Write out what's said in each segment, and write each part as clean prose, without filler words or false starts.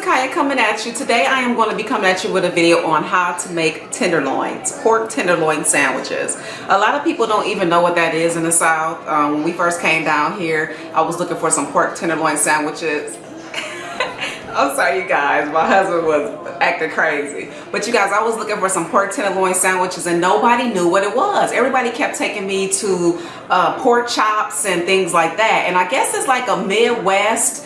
Kaya coming at you. Today I am going to be coming at you with a video on how to make tenderloins, pork tenderloin sandwiches. A lot of people don't even know what that is in the South. When we first came down here, I was looking for some pork tenderloin sandwiches. I'm sorry you guys, my husband was acting crazy. But you guys, I was looking for some pork tenderloin sandwiches and nobody knew what it was. Everybody kept taking me to pork chops and things like that. And I guess it's like a Midwest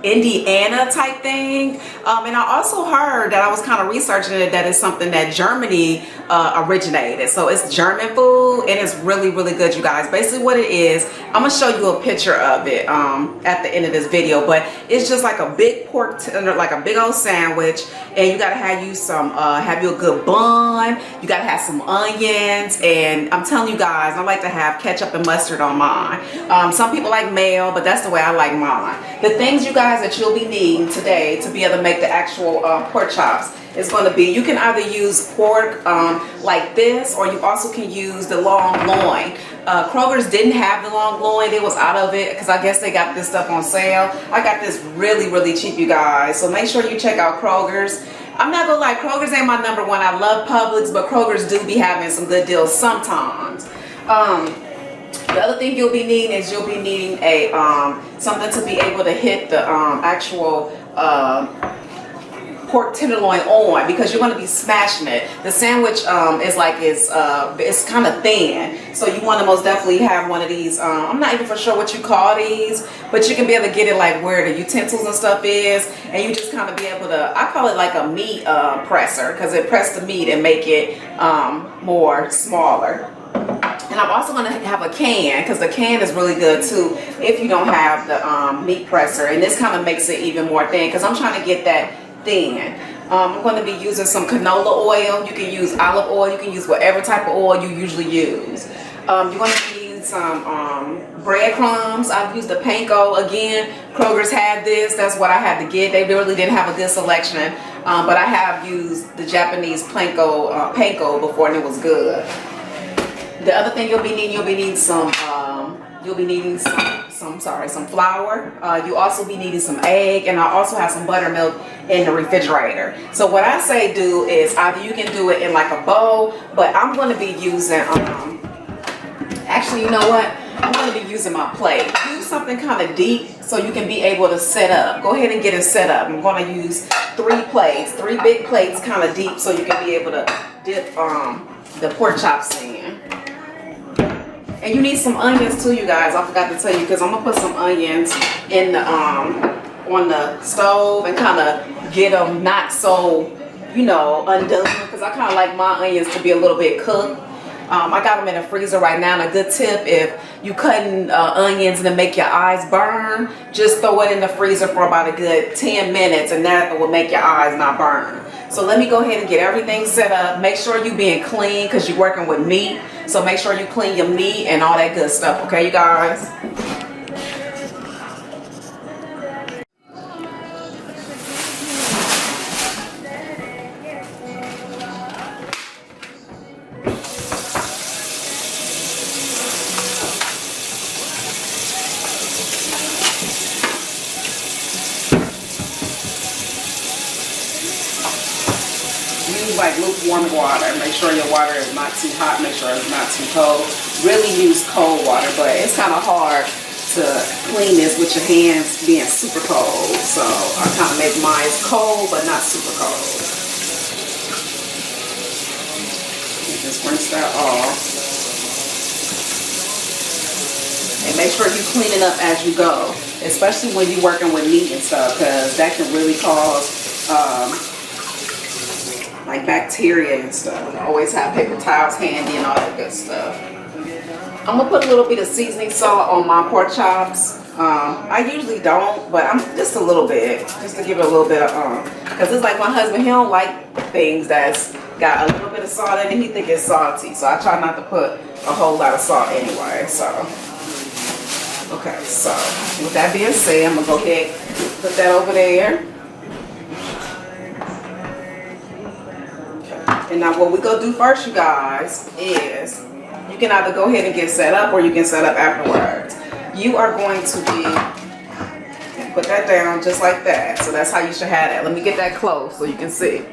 Indiana type thing, and I also heard that I was kind of researching it, that it's something that Germany originated. So it's German food and it's really good, you guys. Basically what it is, I'm gonna show you a picture of it at the end of this video, but it's just like a big pork tender, like a big old sandwich, and you gotta have you some have you a good bun, you gotta have some onions, and I'm telling you guys, I like to have ketchup and mustard on mine. Some people like mayo, but that's the way I like mine. The things, you guys, that you'll be needing today to be able to make the actual pork chops is going to be, you can either use pork like this, or you also can use the long loin. Kroger's didn't have the long loin. They was out of it because I guess they got this stuff on sale. I got this really cheap, you guys, so make sure you check out Kroger's. I'm not gonna lie, Kroger's ain't my number one. I love Publix, but Kroger's do be having some good deals sometimes. The other thing you'll be needing is you'll be needing a something to be able to hit the actual pork tenderloin on, because you're going to be smashing it. The sandwich is like it's kind of thin, so you want to most definitely have one of these. I'm not even for sure what you call these, but you can be able to get it like where the utensils and stuff is, and you just kind of be able to, I call it like a meat presser, because it press the meat and make it more smaller. And I'm also going to have a can, because the can is really good too if you don't have the meat presser. And this kind of makes it even more thin, because I'm trying to get that thin. I'm going to be using some canola oil. You can use olive oil. You can use whatever type of oil you usually use. You're going to need some breadcrumbs. I've used the panko again. Kroger's had this. That's what I had to get. They really didn't have a good selection. But I have used the Japanese panko before, and it was good. The other thing you'll be needing some flour. You also be needing some egg, and I also have some buttermilk in the refrigerator. So what I say do is either you can do it in like a bowl, but I'm going to be using actually, you know what? I'm going to be using my plate. Use something kind of deep so you can be able to set up. Go ahead and get it set up. I'm going to use 3 big plates, kind of deep, so you can be able to dip the pork chops in. And you need some onions too, you guys. I forgot to tell you, because I'm gonna put some onions in the on the stove and kind of get them not so, you know, undone, because I kind of like my onions to be a little bit cooked. I got them in the freezer right now, and a good tip, if you cutting onions and it make your eyes burn, just throw it in the freezer for about a good 10 minutes, and that will make your eyes not burn. So let me go ahead and get everything set up. Make sure you being clean, because you're working with meat. So make sure you clean your meat and all that good stuff, okay, you guys? Use like lukewarm water. Make sure your water is not too hot. Make sure it's not too cold. Really use cold water, but it's kind of hard to clean this with your hands being super cold. So I kind of make mine cold, but not super cold. And just rinse that off. And make sure you clean it up as you go, especially when you're working with meat and stuff, because that can really cause like bacteria and stuff. Always have paper towels handy and all that good stuff. I'm gonna put a little bit of seasoning salt on my pork chops. I usually don't, but I'm just a little bit, just to give it a little bit of because it's like my husband, he don't like things that's got a little bit of salt in it. He think it's salty, so I try not to put a whole lot of salt anyway. So okay, so with that being said, I'm gonna go ahead and put that over there. And now what we're going to do first, you guys, is you can either go ahead and get set up, or you can set up afterwards. You are going to be, put put that down just like that. So that's how you should have that. Let me get that close so you can see.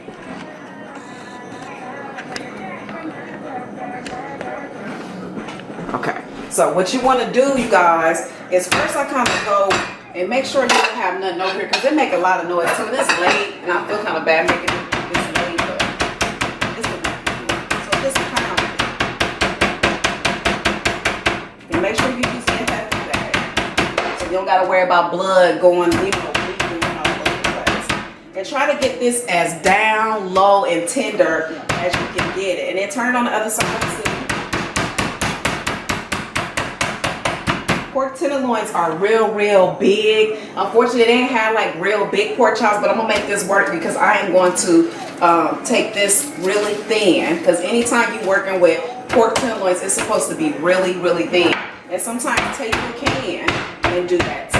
Okay, so what you want to do, you guys, is first I kind of go and make sure you don't have nothing over here because it make a lot of noise too. And it's late and I feel kind of bad making it this late, but so just kind of, and make sure you use the heavy bag so you don't got to worry about blood going, bleeding all over the place. And try to get this as down, low, and tender as you can get it. And then turn it on the other side too. Pork tenderloins are real big. Unfortunately, they didn't have like real big pork chops, but I'm gonna make this work because I am going to take this really thin, because anytime you're working with pork tenderloins, it's supposed to be really thin. And sometimes take your can and do that too.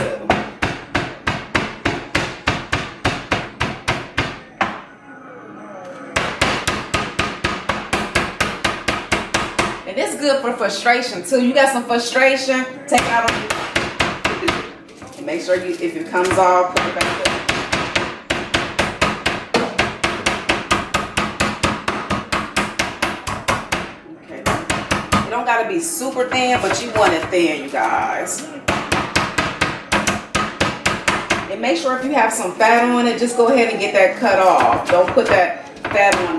And it's good for frustration too. You got some frustration, take it out on you. And make sure you, if it comes off, put it back up. Okay. You don't gotta be super thin, but you want it thin, you guys. And make sure if you have some fat on it, just go ahead and get that cut off. Don't put that fat on.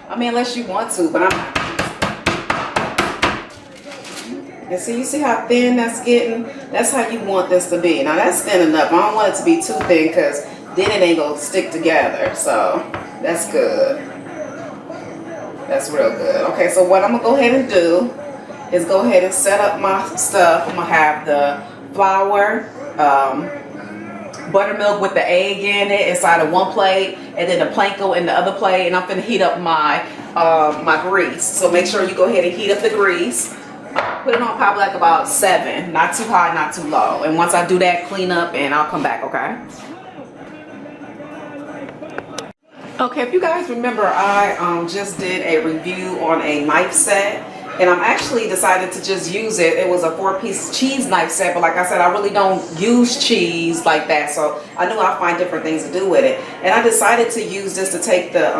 I mean, unless you want to, but I'm not. And see, you see how thin that's getting? That's how you want this to be. Now that's thin enough. I don't want it to be too thin because then it ain't gonna stick together. So that's good. That's real good. Okay, so what I'm gonna go ahead and do is go ahead and set up my stuff. I'm gonna have the flour, buttermilk with the egg in it inside of one plate, and then the panko in the other plate, and I'm gonna heat up my my grease. So make sure you go ahead and heat up the grease. Put it on probably like about 7, not too high, not too low. And once I do that, clean up and I'll come back, okay? Okay, if you guys remember, I just did a review on a knife set. And I'm actually decided to just use it. It was a 4-piece cheese knife set, but like I said, I really don't use cheese like that. So I knew I'd find different things to do with it. And I decided to use this to take the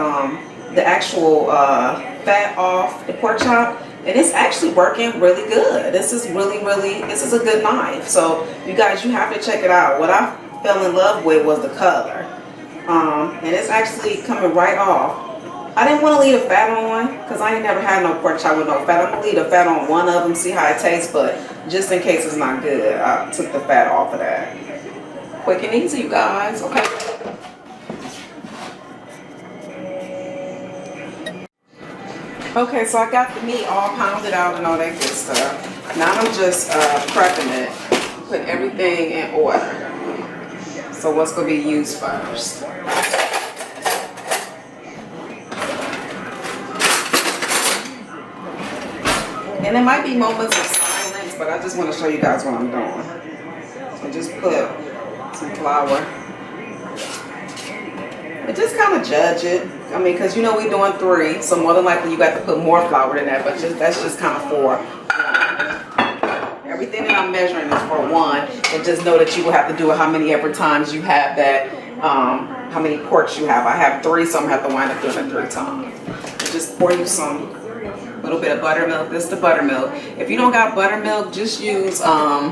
actual fat off the pork chop. And it's actually working really good. This is this is a good knife. So you guys, you have to check it out. What I fell in love with was the color. And it's actually coming right off. I didn't want to leave the fat on because I ain't never had no pork chop with no fat. I'm going to leave the fat on one of them, see how it tastes, but just in case it's not good, I took the fat off of that. Quick and easy, you guys, okay? Okay, so I got the meat all pounded out and all that good stuff. Now I'm just prepping it, put everything in order. So what's going to be used first? And there might be moments of silence, but I just want to show you guys what I'm doing. So just put some flour. And just kind of judge it. I mean, because you know we're doing 3, so more than likely you got to put more flour than that, but that's just kind of for 1. Everything that I'm measuring is for 1, and just know that you will have to do it how many ever times you have that, how many porks you have. I have 3, so I'm going to have to wind up doing it 3 times. And just pour you some little bit of buttermilk. This is the buttermilk. If you don't got buttermilk, just use a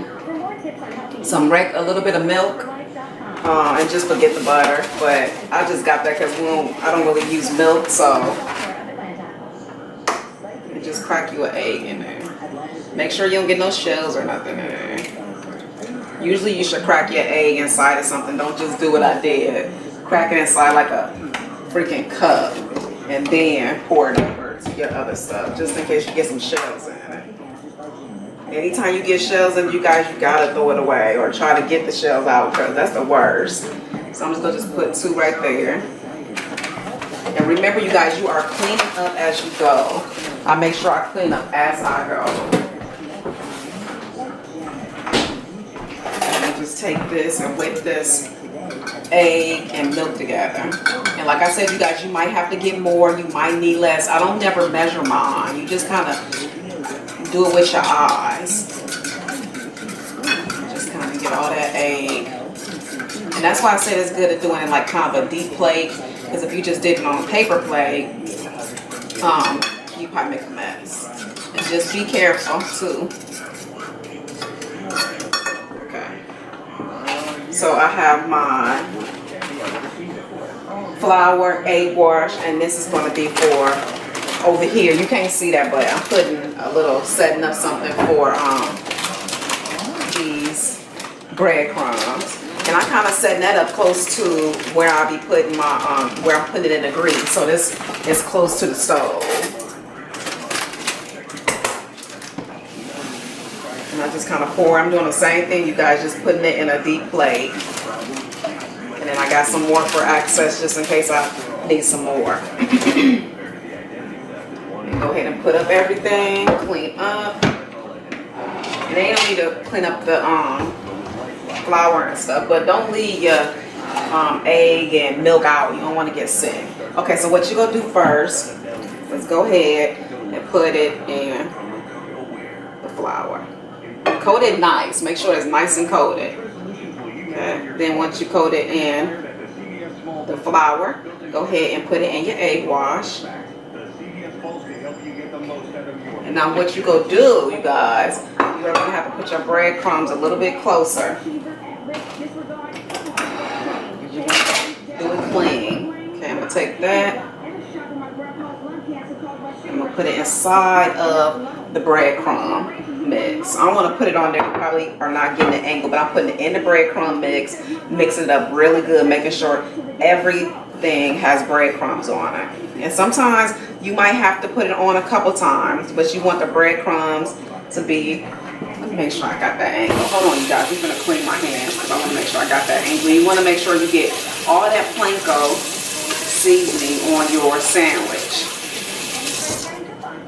little bit of milk, and just forget the butter. But I just got that because I don't really use milk, so you just crack you an egg in there. Make sure you don't get no shells or nothing in there. Usually you should crack your egg inside of something. Don't just do what I did. Crack it inside like a freaking cup and then pour it over your other stuff, just in case you get some shells in it. Anytime you get shells in, you guys, you gotta throw it away or try to get the shells out because that's the worst. So I'm just gonna put 2 right there. And remember, you guys, you are cleaning up as you go. I make sure I clean up as I go. And just take this and whip this egg and milk together. And like I said, you guys, you might have to get more, you might need less. I don't never measure mine. You just kind of do it with your eyes. Just kind of get all that egg. And that's why I said it's good at doing it like kind of a deep plate, because if you just did it on a paper plate, you probably make a mess. And just be careful too. Okay. So I have my flour, egg wash, and this is going to be for over here. You can't see that, but I'm putting a little, setting up something for these breadcrumbs. And I kind of setting that up close to where I'll be putting my, where I'm putting it in the grease. So this is close to the stove. And I just kind of pour. I'm doing the same thing, you guys, just putting it in a deep plate. And then I got some more for access just in case I need some more. Go ahead and put up everything, clean up. And they don't need to clean up the flour and stuff, but don't leave your egg and milk out. You don't want to get sick. Okay, so what you're going to do first is go ahead and put it in the flour. Coat it nice. Make sure it's nice and coated. Okay. Then once you coat it in the flour, go ahead and put it in your egg wash. And now what you go do, you guys, you're going to have to put your breadcrumbs a little bit closer. You're going to do it clean. Okay, I'm going to take that. I'm going to put it inside of the breadcrumb mix. I don't want to put it on there. You probably are not getting the angle, but I'm putting it in the breadcrumb mix, mixing it up really good, making sure everything has breadcrumbs on it. And sometimes you might have to put it on a couple times, but you want the breadcrumbs to be, let me make sure I got that angle. Hold on, you guys, I'm going to clean my hands because I want to make sure I got that angle. You want to make sure you get all that panko seasoning on your sandwich.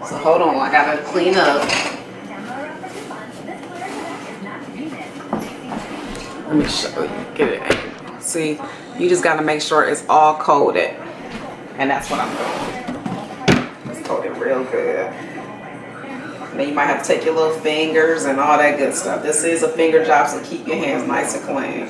So hold on, I got to clean up. Let me show you, get it. See, you just got to make sure it's all coated. And that's what I'm doing. It's coated real good. And then you might have to take your little fingers and all that good stuff. This is a finger job, so keep your hands nice and clean.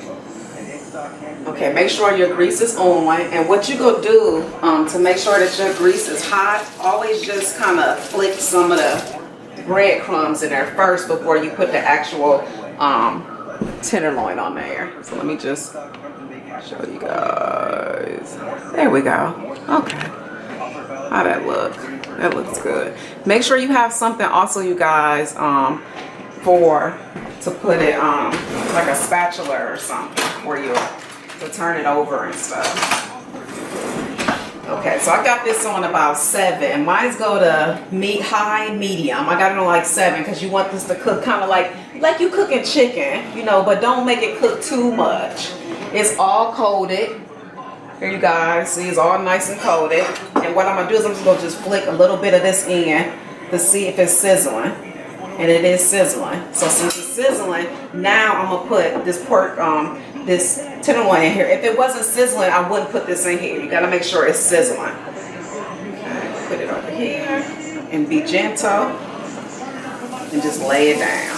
Okay, make sure your grease is on. And what you go do to make sure that your grease is hot, always just kind of flick some of the breadcrumbs in there first before you put the actual tenderloin on there. So let me just show you guys. There we go. Okay. How that look? That looks good. Make sure you have something also, you guys, to put it like a spatula or something where you to turn it over and stuff. Okay, so I got this on about 7. Mine's go to high medium. I got it on like 7 because you want this to cook kind of like you cooking chicken, you know, but don't make it cook too much. It's all coated. Here you guys, see, it's all nice and coated. And what I'm gonna do is I'm just gonna flick a little bit of this in to see if it's sizzling. And it is sizzling. So since it's sizzling, now I'm gonna put this this tenderloin in here. If it wasn't sizzling, I wouldn't put this in here. You gotta make sure it's sizzling. Okay, put it over here and be gentle and just lay it down.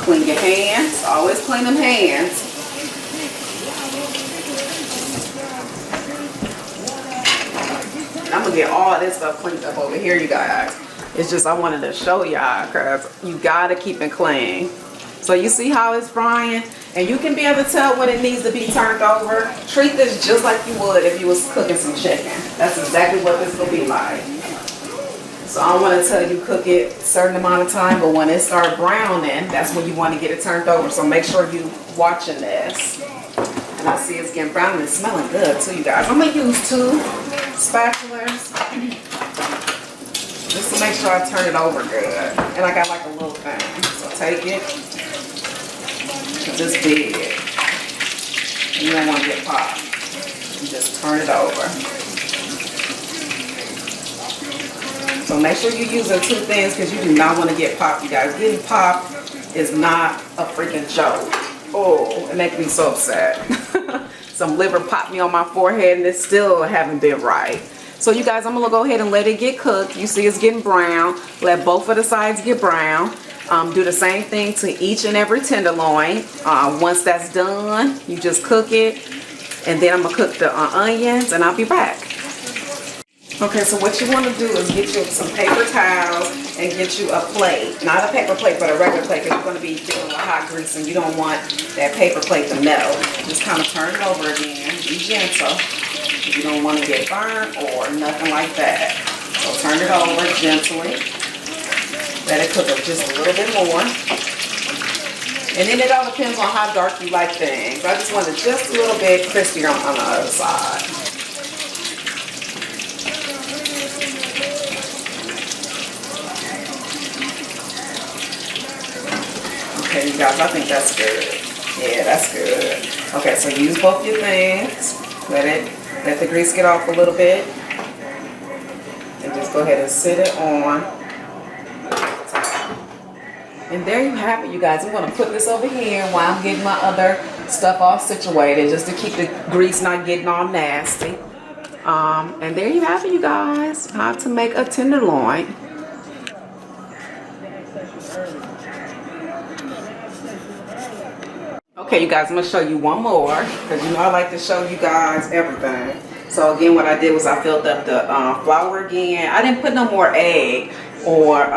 Clean your hands. Always clean them hands. And I'm gonna get all this stuff cleaned up over here, you guys. It's just I wanted to show y'all because you gotta keep it clean. So you see how it's frying, and you can be able to tell when it needs to be turned over. Treat this just like you would if you was cooking some chicken. That's exactly what this will be like. So I don't want to tell you cook it a certain amount of time, but when it starts browning, that's when you want to get it turned over. So make sure you watching this. And I see it's getting brown and it's smelling good too, you guys. I'm gonna use 2 spatulas just to make sure I turn it over good. And I got like a little thing, so take it. This big. And you don't want to get popped. You just turn it over. So make sure you're using 2 things because you do not want to get popped, you guys. Getting popped is not a freaking joke. Oh, it makes me so upset. Some liver popped me on my forehead and it still haven't been right. So you guys, I'm going to go ahead and let it get cooked. You see it's getting brown. Let both of the sides get brown. Do the same thing to each and every tenderloin. Once that's done, you just cook it, and then I'm gonna cook the onions, and I'll be back. Okay, so what you want to do is get you some paper towels and get you a plate. Not a paper plate, but a regular plate, because you're going to be dealing with hot grease and you don't want that paper plate to melt. Just kind of turn it over again. Be gentle. You don't want to get burnt or nothing like that. So turn it over gently. Let it cook up just a little bit more. And then it all depends on how dark you like things. I just want it just a little bit crispier on the other side. Okay, you guys, I think that's good. Yeah, that's good. Okay, so use both your things. Let the grease get off a little bit. And just go ahead and sit it on. And there you have it, you guys. I'm going to put this over here while I'm getting my other stuff all situated, just to keep the grease not getting all nasty. And there you have it, you guys. How to make a tenderloin. Okay, you guys, I'm going to show you one more, because you know I like to show you guys everything. So again, what I did was I filled up the flour again. I didn't put no more egg or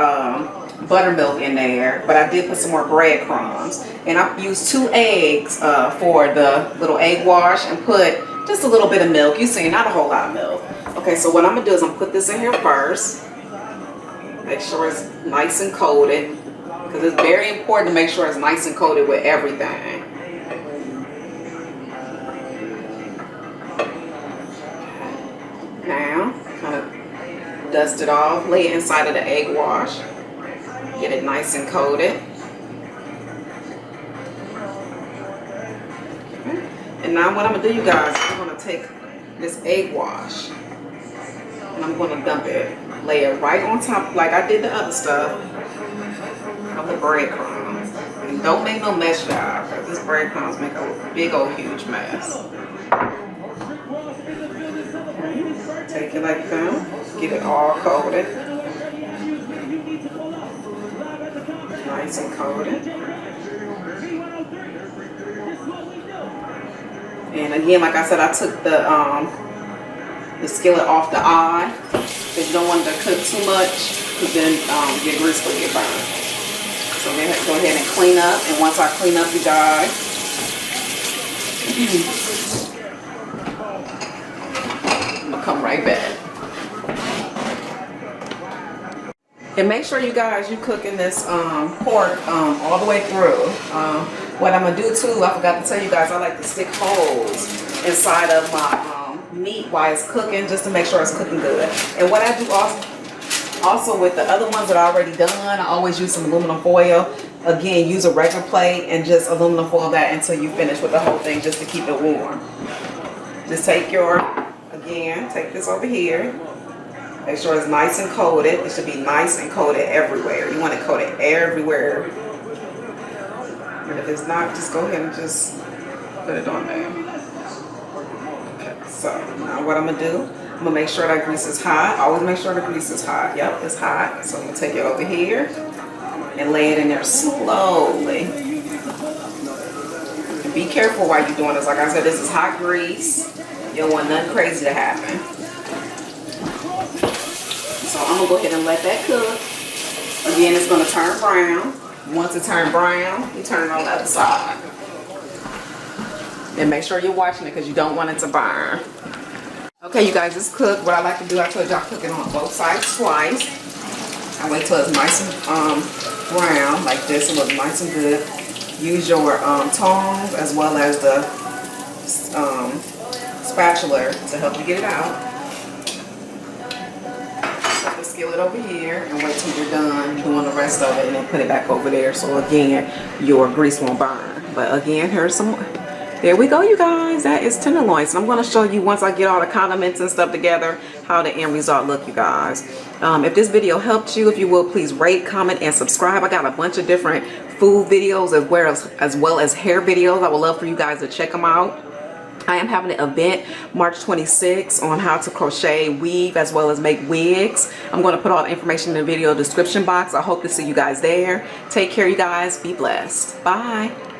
buttermilk in there, but I did put some more breadcrumbs. And I used 2 eggs for the little egg wash, and put just a little bit of milk. You see, not a whole lot of milk. Okay, so what I'm going to do is I'm going to put this in here first. Make sure it's nice and coated, because it's very important to make sure it's nice and coated with everything. Now, kind of dust it off, lay it inside of the egg wash, get it nice and coated. Okay. And now what I'm going to do, you guys, I'm going to take this egg wash, and I'm going to dump it, lay it right on top, like I did the other stuff, of the breadcrumbs. And don't make no mess, y'all, because this breadcrumbs make a big old huge mess. Take it like that, get it all coated, nice and coated. And again, like I said, I took the skillet off the eye, because you don't want it to cook too much, because then your grease will get burned. So I'm going to go ahead and clean up, and once I clean up, you guys, come right back. And make sure, you guys, you cooking this pork all the way through. What I'm gonna do too, I forgot to tell you guys, I like to stick holes inside of my meat while it's cooking, just to make sure it's cooking good. And what I do also with the other ones that I already done, I always use some aluminum foil. Again, use a regular plate and just aluminum foil that until you finish with the whole thing, just to keep it warm. Just take take this over here. Make sure it's nice and coated. It should be nice and coated everywhere. You want it coated everywhere. And if it's not, just go ahead and just put it on there. Okay, so now what I'm going to do, I'm going to make sure that grease is hot. Always make sure the grease is hot. Yep, it's hot. So I'm going to take it over here and lay it in there slowly. And be careful while you're doing this. Like I said, this is hot grease. You don't want nothing crazy to happen. So I'm going to go ahead and let that cook. Again, it's going to turn brown. Once it turns brown, you turn it on the other side. And make sure you're watching it, because you don't want it to burn. Okay, you guys, it's cooked. What I like to do, I told y'all, cook it on both sides twice. I wait till it's nice and brown, like this. It looks nice and good. Use your tongs as well as the spatula to help you get it out. Set the skillet over here and wait till you're done doing the rest of it, and then put it back over there, so again your grease won't burn. But again, here's some. There we go, you guys. That is tenderloin. So I'm going to show you, once I get all the condiments and stuff together, how the end result look, you guys. If this video helped you, if you will, please rate, comment, and subscribe. I got a bunch of different food videos as well as hair videos. I would love for you guys to check them out. I am having an event March 26th on how to crochet, weave, as well as make wigs. I'm going to put all the information in the video description box. I hope to see you guys there. Take care, you guys. Be blessed. Bye.